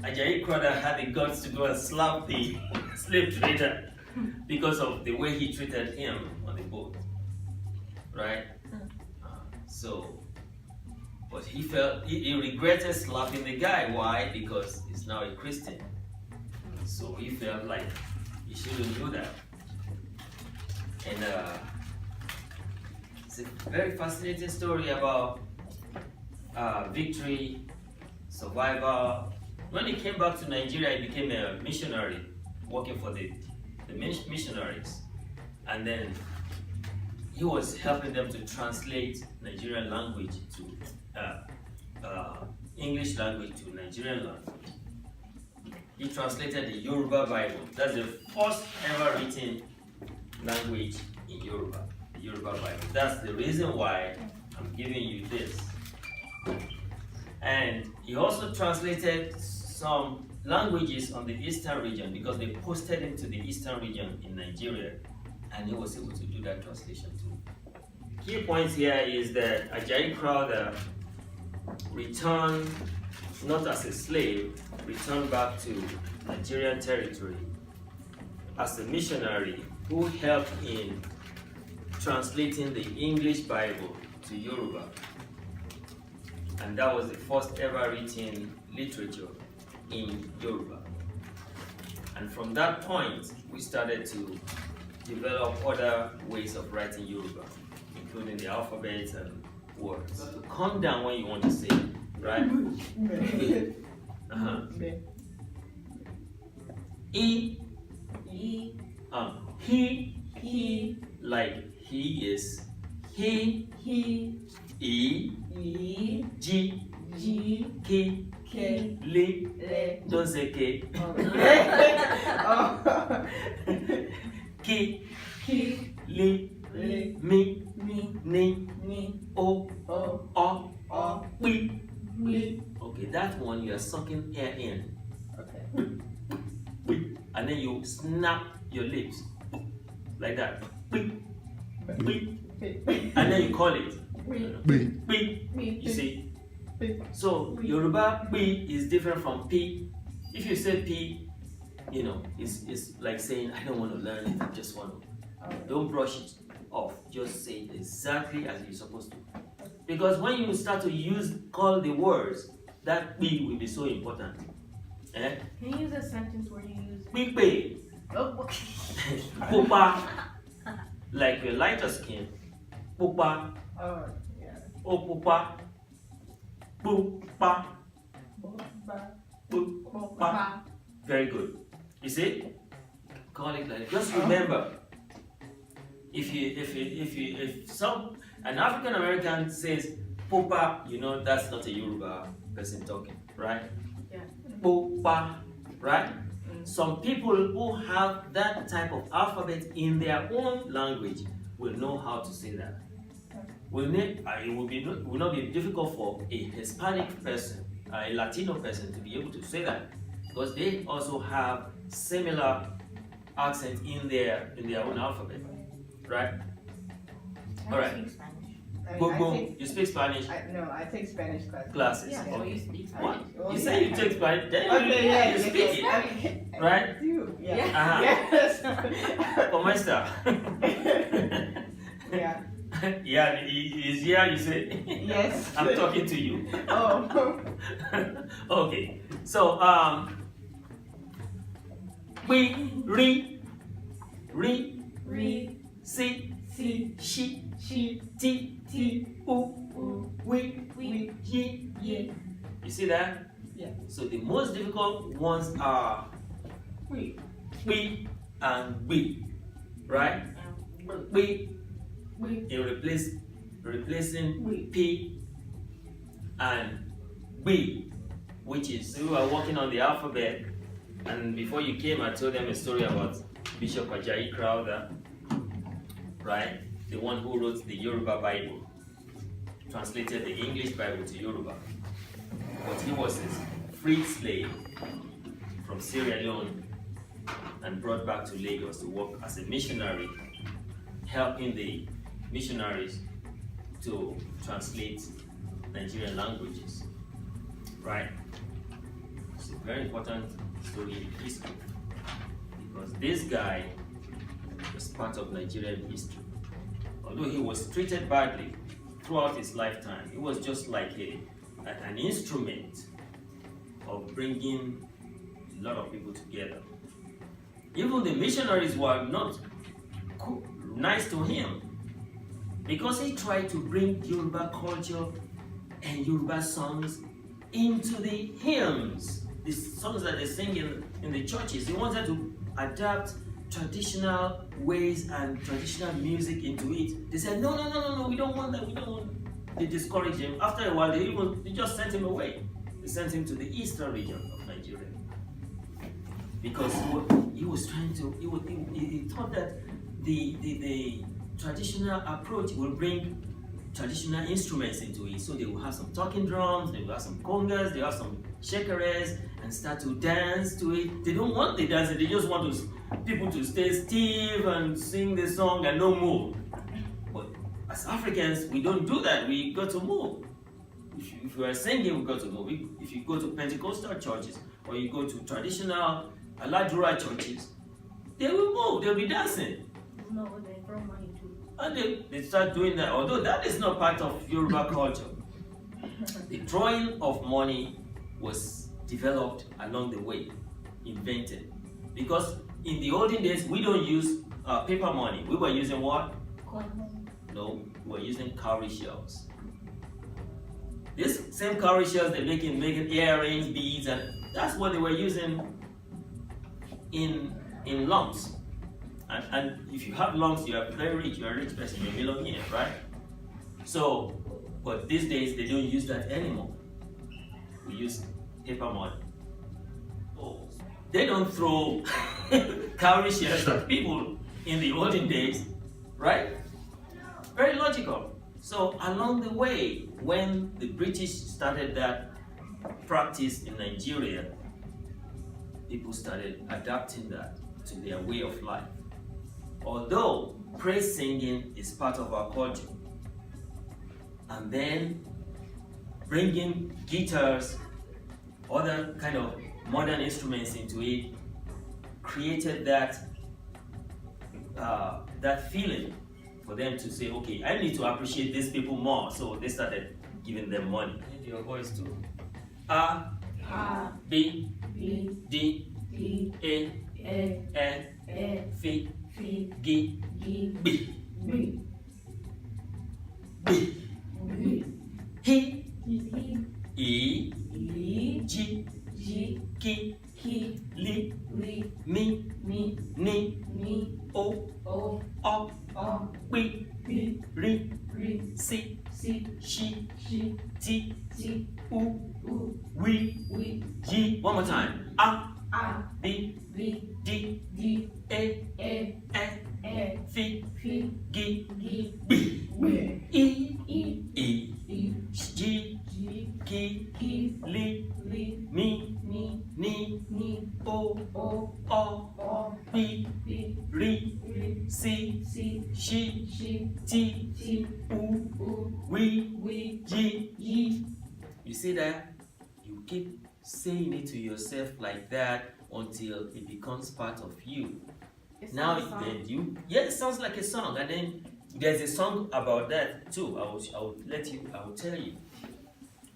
Ajayi Crowther had the guts to go and slap the slave trader because of the way he treated him on the boat, right? So, but he felt, he regretted slapping the guy. Why? Because he's now a Christian. So he felt like he shouldn't do that. And it's a very fascinating story about victory, survival. When he came back to Nigeria, he became a missionary, working for the missionaries. And then he was helping them to translate Nigerian language to English language to Nigerian language. He translated the Yoruba Bible. That's the first ever written language in Yoruba, the Yoruba Bible. That's the reason why I'm giving you this. And he also translated some languages on the eastern region because they posted him to the eastern region in Nigeria, and he was able to do that translation too. Key points here is that Ajayi Crowther returned not as a slave, returned back to Nigerian territory as a missionary who helped in translating the English Bible to Yoruba. And that was the first ever written literature in Yoruba. And from that point, we started to develop other ways of writing Yoruba, including the alphabet and words. So calm down when you want to say it, right? E, he, like he is, he, E, G, K, le, don't say K. Ki, li, mi, ni, o, we. Okay, that one you are sucking air in. Okay. And then you snap your lips like that. And then you call it. You see? So Yoruba P is different from P. If you say P, you know, it's like saying I don't want to learn it, I just want to. Don't brush it off. Just say it exactly as you're supposed to. Because when you start to call the words, that P will be so important. Eh? Can you use a sentence where you use Pipe. Pupa. Like your lighter skin. Pupa. Oh, yeah. Oh, pupa. Pupa. Pupa. Very good. You see? Call it like that. Just remember, if an African American says pupa, you know that's not a Yoruba person talking, right? Yeah. Pupa, right? Some people who have that type of alphabet in their own language will know how to say that. It will not be difficult for a Hispanic person, a Latino person to be able to say that, because they also have similar accent in their own alphabet, right? All right. You speak Spanish? No, I take Spanish classes. Classes. Yeah, so you speak Spanish. What? You say you take Spanish, then you speak it, right? I do. Yeah. Yes. ¿Cómo está? Yeah. Yeah, is here you say? Yes. I'm talking to you. Oh. Okay. So we, re, si, she, ti, we, ye. You see that? Yeah. So the most difficult ones are we and we, right? We in replacing P and B, which is we were working on the alphabet, and before you came I told them a story about Bishop Ajayi Crowther, right? The one who wrote the Yoruba Bible, translated the English Bible to Yoruba. But he was a freed slave from Sierra Leone and brought back to Lagos to work as a missionary, helping the missionaries to translate Nigerian languages, right? It's a very important story in history because this guy was part of Nigerian history. Although he was treated badly throughout his lifetime, he was just like an instrument of bringing a lot of people together. Even the missionaries were not nice to him because he tried to bring Yoruba culture and Yoruba songs into the hymns, the songs that they sing in the churches. He wanted to adapt traditional ways and traditional music into it. They said, no, we don't want that, we don't want that. They discouraged him. After a while, they just sent him away. They sent him to the eastern region of Nigeria. Because he was trying to, he thought that the traditional approach will bring traditional instruments into it. So they will have some talking drums, they will have some congas, they will have some shakeres, and start to dance to it. They don't want the dancing, they just want people to stay still and sing the song and no move. But as Africans, we don't do that, we got to move. If you are singing, we got to move. If you go to Pentecostal churches, or you go to traditional IleOduduwa churches, they will move, they'll be dancing. No, they throw money too. And they start doing that, although that is not part of Yoruba culture. The throwing of money was developed along the way, invented. Because in the olden days, we don't use paper money. We were using what? Coin. No, we were using cowrie shells. These same cowrie shells, they're making earrings, beads, and that's what they were using in lumps. And if you have lumps, you are very rich, you're a rich person, you're a millionaire, right? So, but these days, they don't use that anymore. We use paper money. Oh, they don't throw cowrie shells at people in the olden days, right? Very logical. So along the way, when the British started that practice in Nigeria, people started adapting that to their way of life. Although praise singing is part of our culture, and then bringing guitars, other kind of modern instruments into it, created that feeling for them to say, okay, I need to appreciate these people more. So they started giving them money. Your voice too. A, B, D, E, F, G, G, B, B, He, E, G, K, Li, Mi, Ni, O, P, Ri, Si, Shi, Ti, U, We, Ji. One more time. A, B, D, E, F, G, B, E, G, K, Li, Mi, Ni, O, P, Ri, Si, Shi, Ti, U, We, Ji. You see that? You keep saying it to yourself like that until it becomes part of you. Now then it sounds like a song, and then there's a song about that too. I will tell you.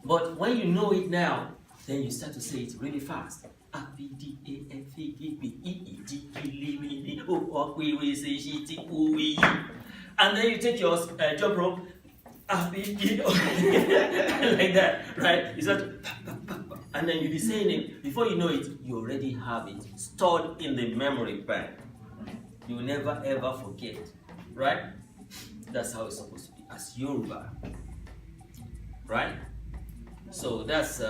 But when you know it now, then you start to say it really fast. A B D A F E G B E E G K L M N O P W S H T U V U, and then you take your jump rope. A B D like that, right? You start, and then you be saying it. Before you know it, you already have it stored in the memory bank. You will never ever forget, right? That's how it's supposed to be as Yoruba, right? So that's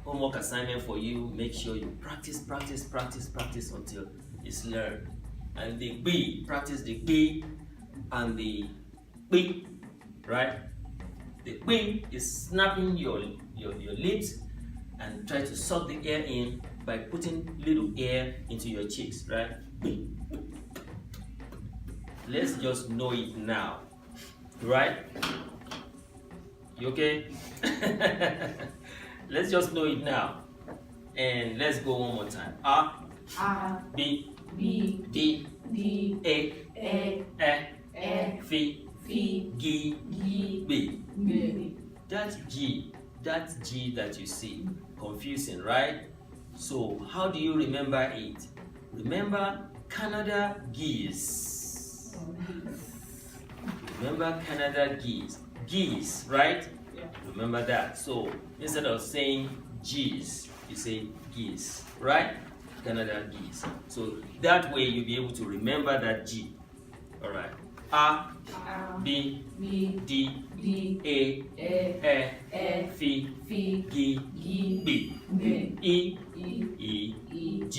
homework assignment for you. Make sure you practice until it's learned. And the B, practice the B and the B, right? The B is snapping your lips and try to suck the air in by putting little air into your cheeks, right? B. Let's just know it now, right? You okay? Let's just know it now. And let's go one more time. A, B, D, A, F, G, B. That G that you see, confusing, right? So how do you remember it? Remember Canada geese. Remember Canada geese. Geese, right? Yeah. Remember that. So instead of saying G's, you say geese, right? Canada geese. So that way you'll be able to remember that G. Alright. A, B, D, A, F, G, B. E, G,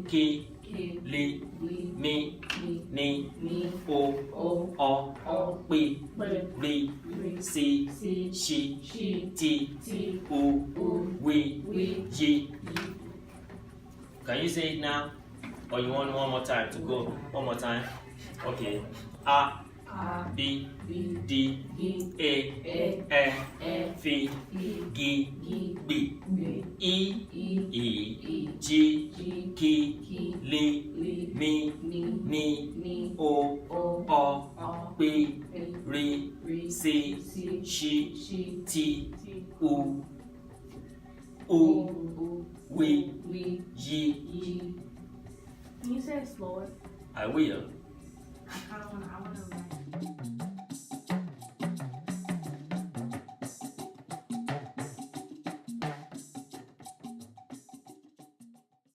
K, L, M, N, O, P, R, C, Sh, T, U, W, J. Can you say it now? Or you want one more time to go? One more time? Okay. A, B, D, A, F, G, B. E, G, K, L, M, N, O, P, R, C, Sh, T, U, W, J. Can you say it slower? I will. I wanna write.